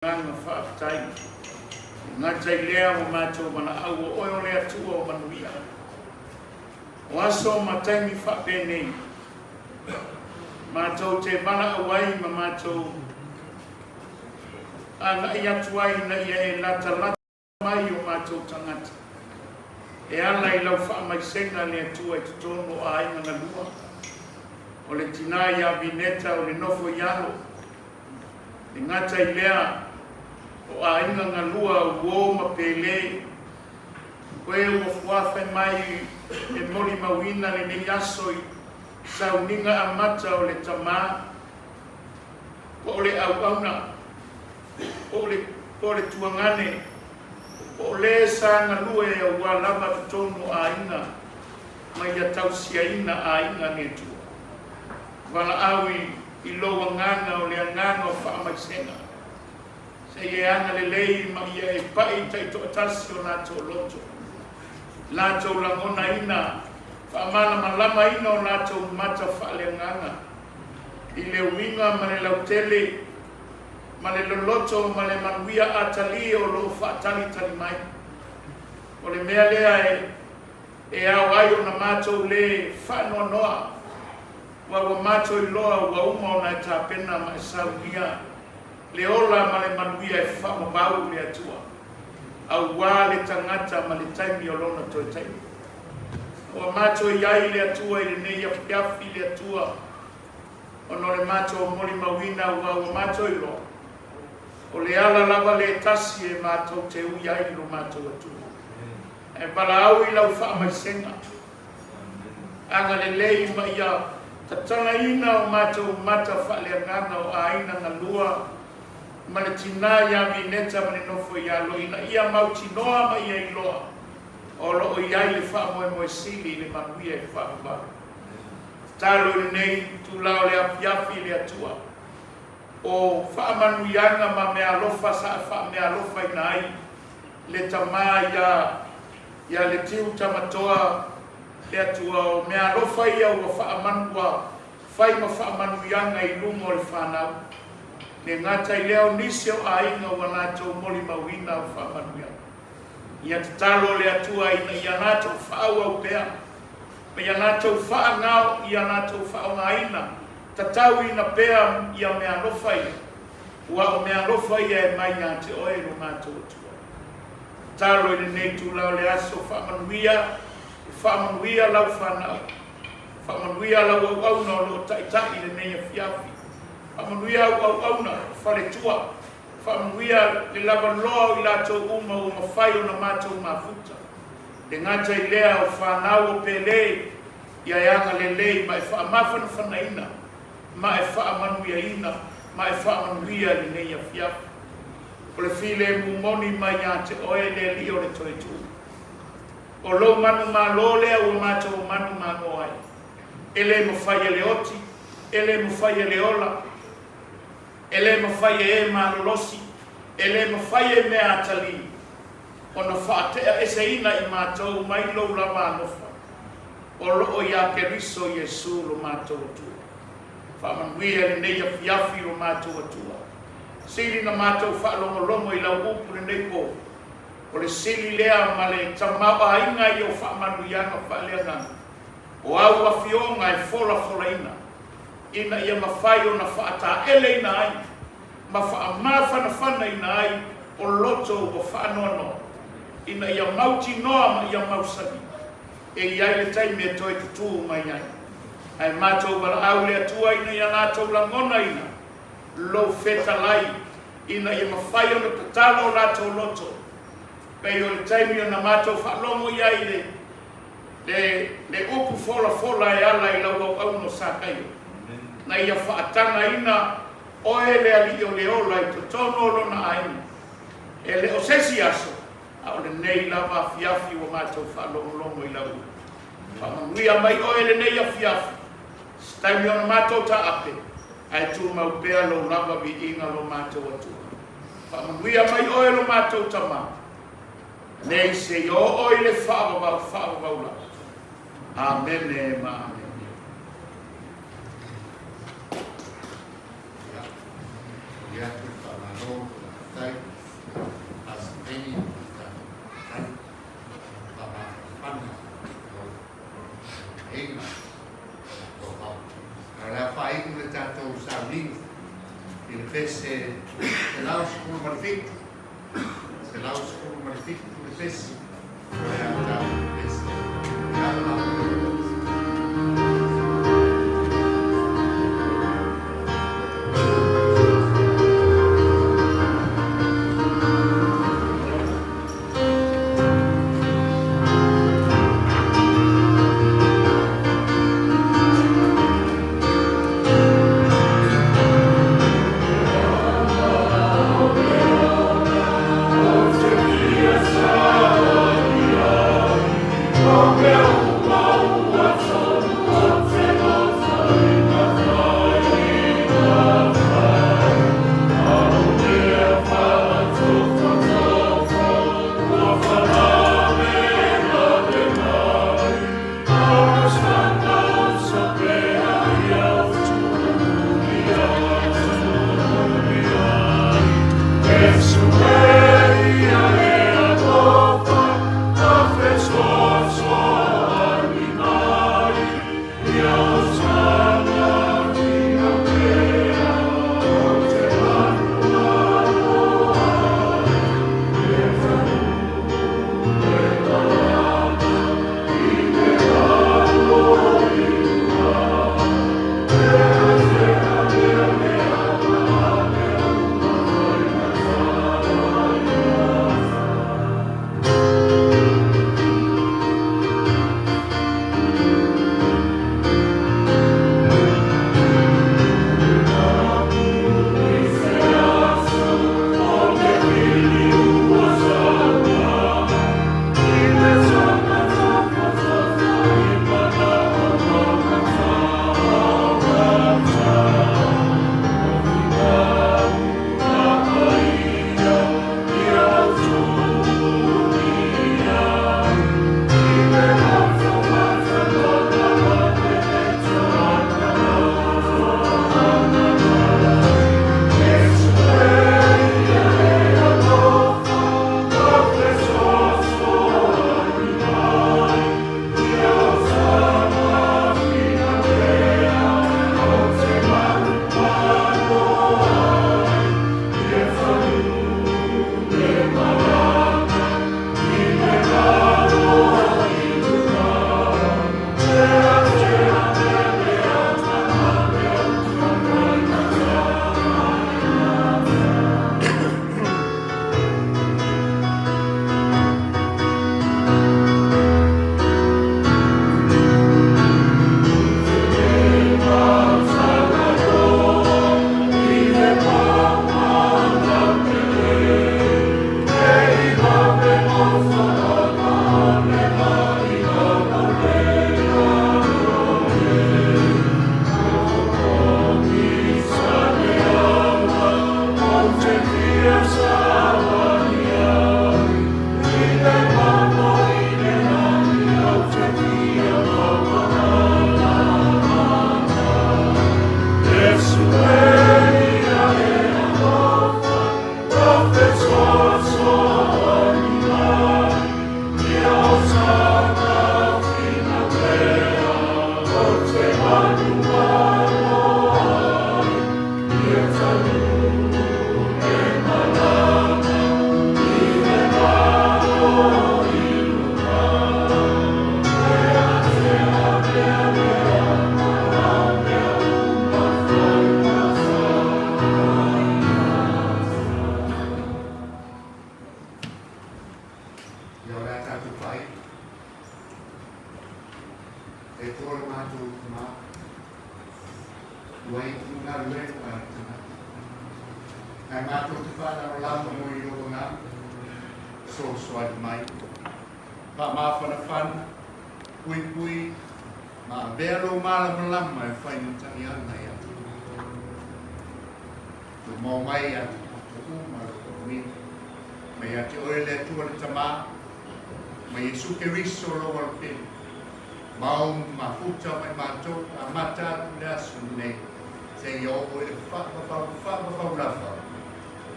Nganga whaatai. Ngā tai lea o mātou mana au o oio lea tua o manuia. O aso matangi whaapenei. Mātou te mana awai ma mātou. Ana i atu ai na ia e lata mai o mātou tangata. E ala i lau whaamaisenga lea tua i tutono a inga na lua. O le tinai a vineta o le nofo ialo. I ngata i lea o a inga ngā lua uo ma pele. Koe ua fuawhai mai e mori mawina le nei asoi sau ninga a mata o le tamā. O le au auna. O le tuangane. O le sa ngā lua e au lava tutono a inga. Mai a tausia ina a inga ne tua. Wala awi i loa nganga o le nganga o whaamaisenga. Se e anga le lei ma ia e pai tai to atasi o nātou loto. Nātou langona ina, whaamana malama ina o nātou mata whaale nganga. I le winga ma le lautele, ma le loloto, ma le manuia atali o lo whaatali tali mai. O le mea lea e au ai o na mātou le whanoa noa. Wa mato i loa wa uma o na tāpena ma e saunia. Le ola ma le manuia e whamabau le atua. Au wā le tangata ma le taimi o lona toi taimi. Wa mato i ai le atua i le nei apiafi le atua. O no le mato o mori mawina wa mato i loa. O le ala lava le tasi e mato te ui ai lo mato atua. E pala au i lau whaamaisenga. Anga le lei ma ia tatala ina o mātou mata whaale ngana o aina ngā lua. Ma le tina ia vineta ma le nofo i alo ina. Ia mauti noa ma ia i loa. O loo i ai le wha moe moe sili le manuia e wha mba. Talo i nei tu lao le apiafi le atua. O wha manuianga ma mea alofa sa wha mea alofa ina ai. Le tamā ia Letiu Tamatoa. Le atua o mea alofa ia ua whaamanua, whai ma whaamanuianga i lunga o le whanau. Ne ngata i leo nisi o ainga ua nātou moli mawina o whaamanuianga. Ia te talo le atua ina ia nātou whaau au pea. Ma ia nātou whaangau, ia nātou whaongaina. Tatau ina pea ia mea alofa ia. Ua o mea alofa ia e mai ngā te oe no nātou atua. Talo ina nei tu lau le aso whaamanuia. Whaamanuia lau whanau. Whaamanuia lau au auna o lo taitai le nei a fiafi. Whaamanuia au auna whare tua. Whaamanuia le lava loa i lātou uma o mawhai o na mātou mafuta. Le ngata i lea o whanau o pele i aianga le lei ma e whaamawhana whanaina. Ma e whaamanuia ina. Ma e whaamanuia le nei a fiafi. O le while mumoni mai ngā te oe le li o le toi tua. O lo manu ma lo lea o mātou manu ma ngoai. Ele mo whai e le oti, ele mo whai e le ola, ele mo whai e ma lolosi, ele mo whai e mea atali. O na whaatea e se ina i mātou mai lo la mānofa. O lo o ia keriso Yesu lo mātou atua. Whamanuia le nei a fiafi lo mātou atua. Siri na mātou whaalongolomo i lau upu le nei po. O le sili lea ma le tamawa inga i o whaamanuianga whaaleanga. O au a fionga e fola ina. Ina ia mawhai o na whaata ele ina ai. Ma whaamawhana whana ina ai o loto o whaanono. Ina ia mauti noa ma ia mausani. E iai le taimi e toi tutu mai ai. Ai mātou wala au le atua ina ia nātou langona ina. Lo feta lai. Ina ia mawhai o na tatalo nātou loto. Pei o le taimi o na mātou whaalongo iai le upu fola e ala i lau au no sākai. Na ia whaatanga ina oe le ali o le ola i totono o lona aina. E le o sesi aso, a o le nei lava fiafi o mātou whaalongo i lau. Whamanuia mai oe le nei a fiafi. Taimi o na mātou ta ape, ai tu mau pea lo lava vi inga lo mātou atua. Whamanuia mai oe lo mātou tamā. Nei se o oi le whaavau la. Amen e ma amen. Ya, say, as any la fai con le tato sablin il pesse se la oscuro malfic se la oscuro malfic il pesse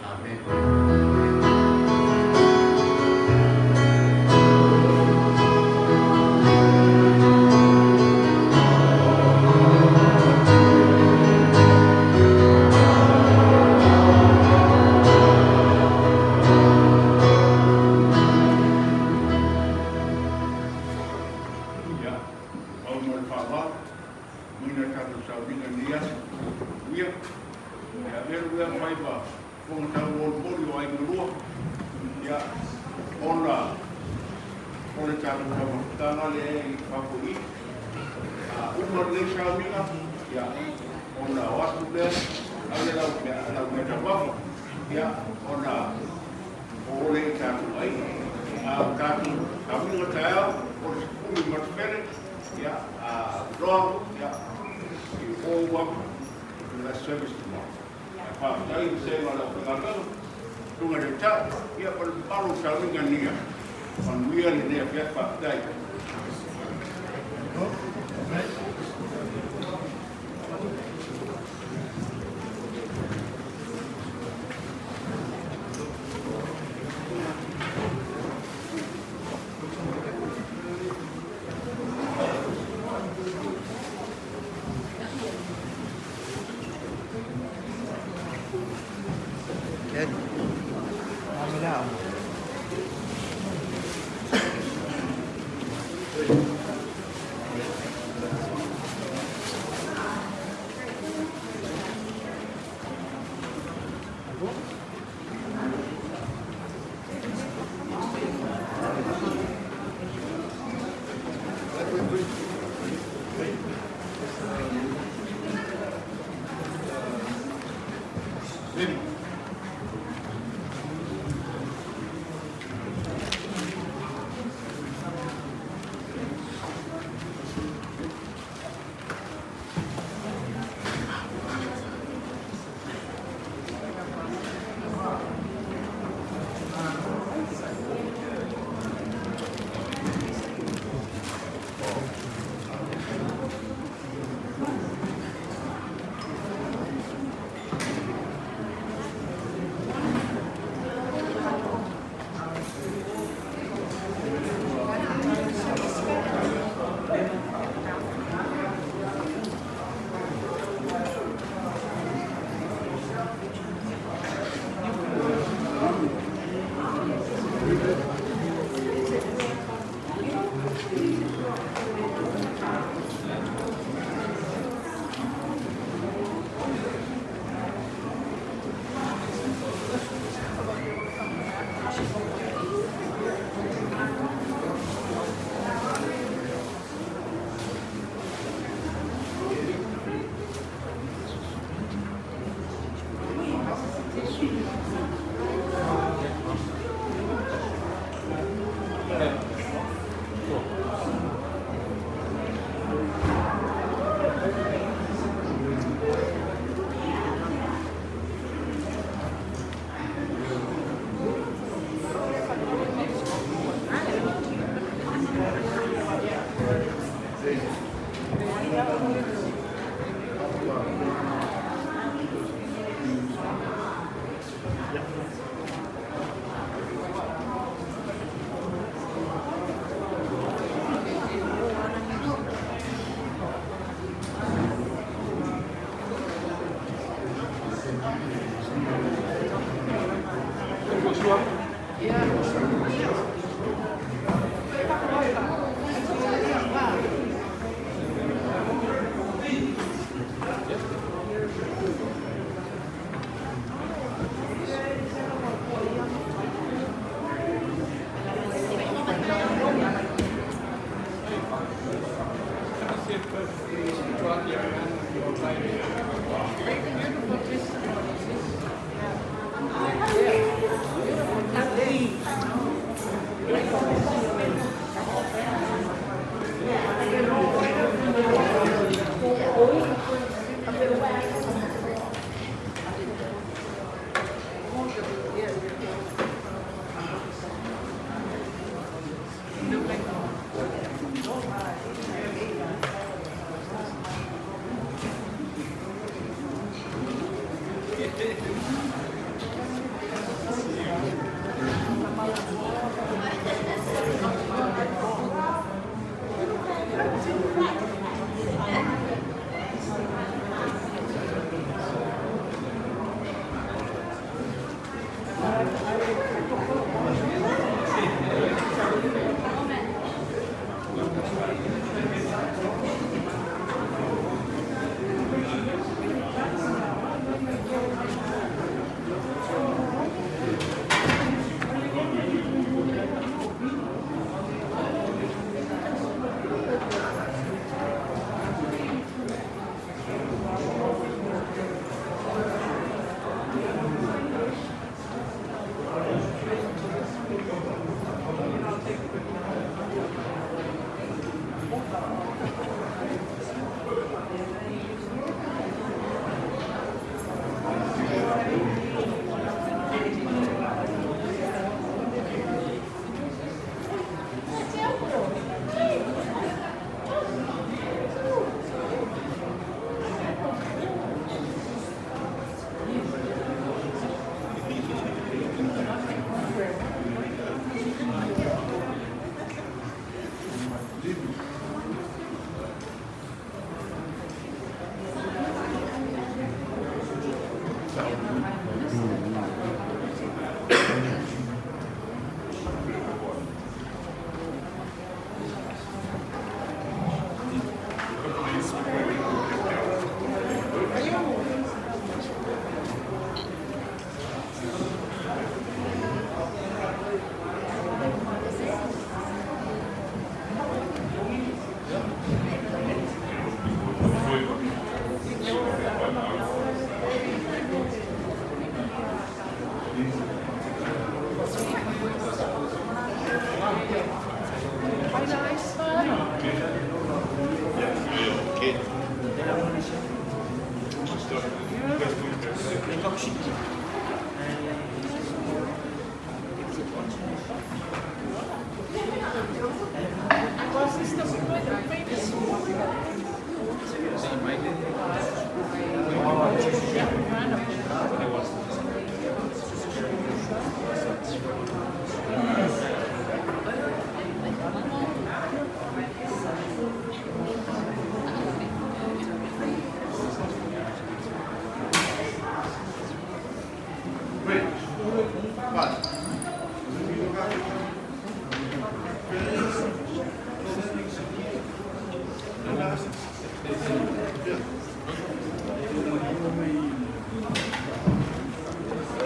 Amen. Ya, au mo fa muna tatu sa winga nia ia ya veru ia mai ba kong ta wol mori o ai ngulua ya ona ona tatu sa tanga le i papui a umar le sa winga ya ona watu le ale lau me tawafu ya ona ole tatu ai a tatu kaminga tau o se kumi matpere ya wrong ya you all welcome to that service tomorrow. Pak tadi saya malah mengatakan tunga de tak ya baru saling nia panwian ini ya Pak tadi.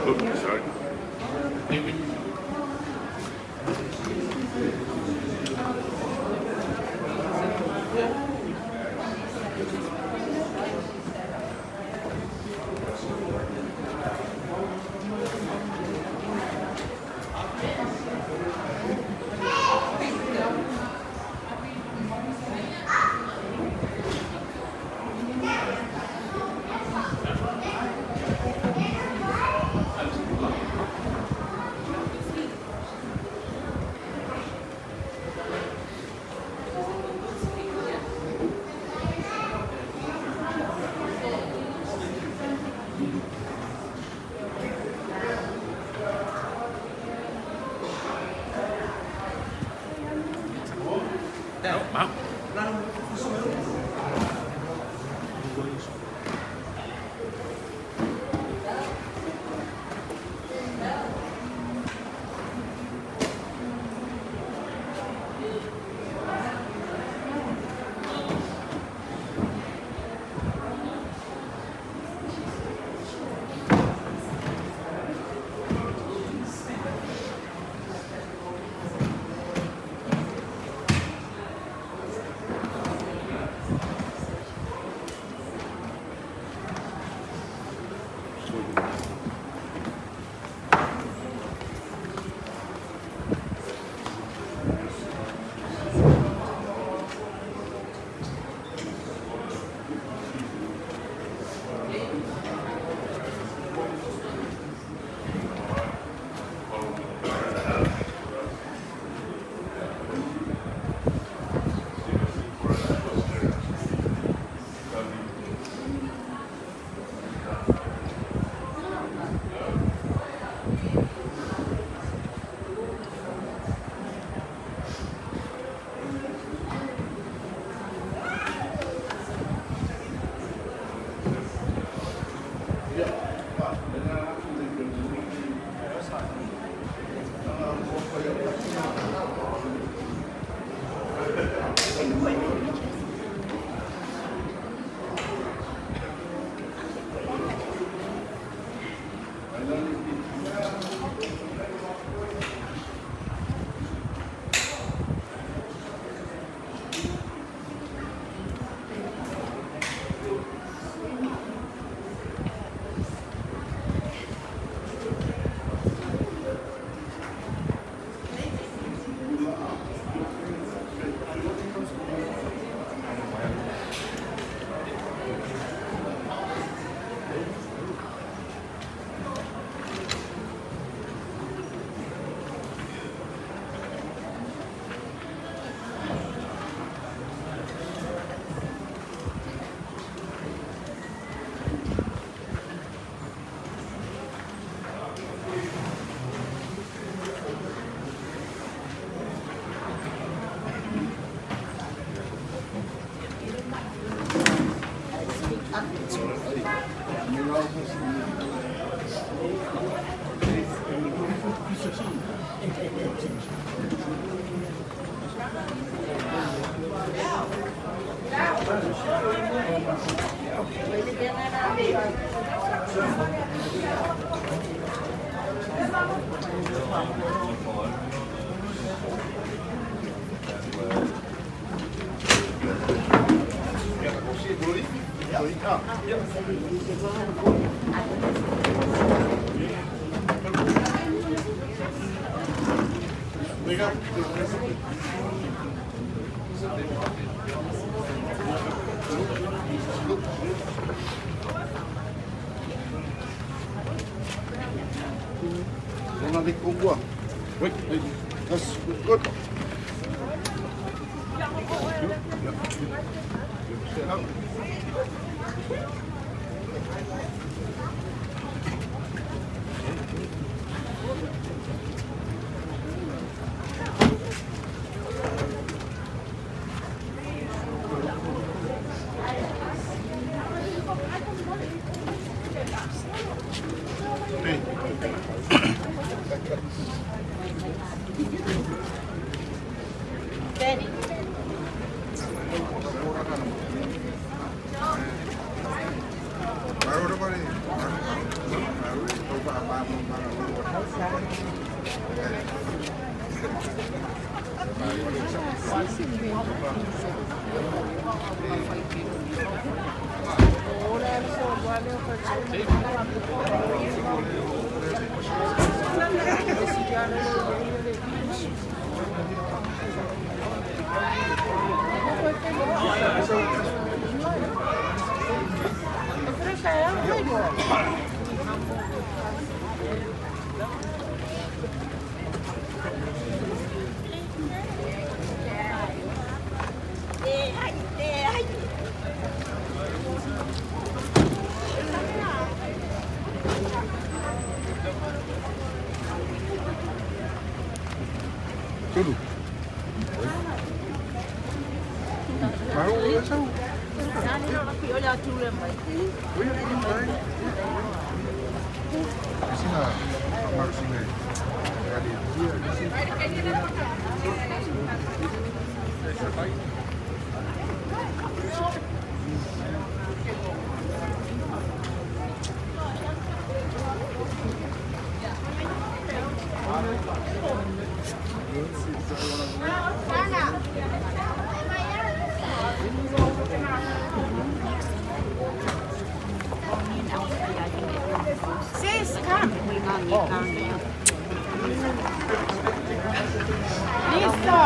Oops, sorry. On avec qu'on boit. Oui, that's good. Tudo. Baru udah tahu. Di sini lah, maksudnya. Jadi dia di sini. Sis, come. Lisa.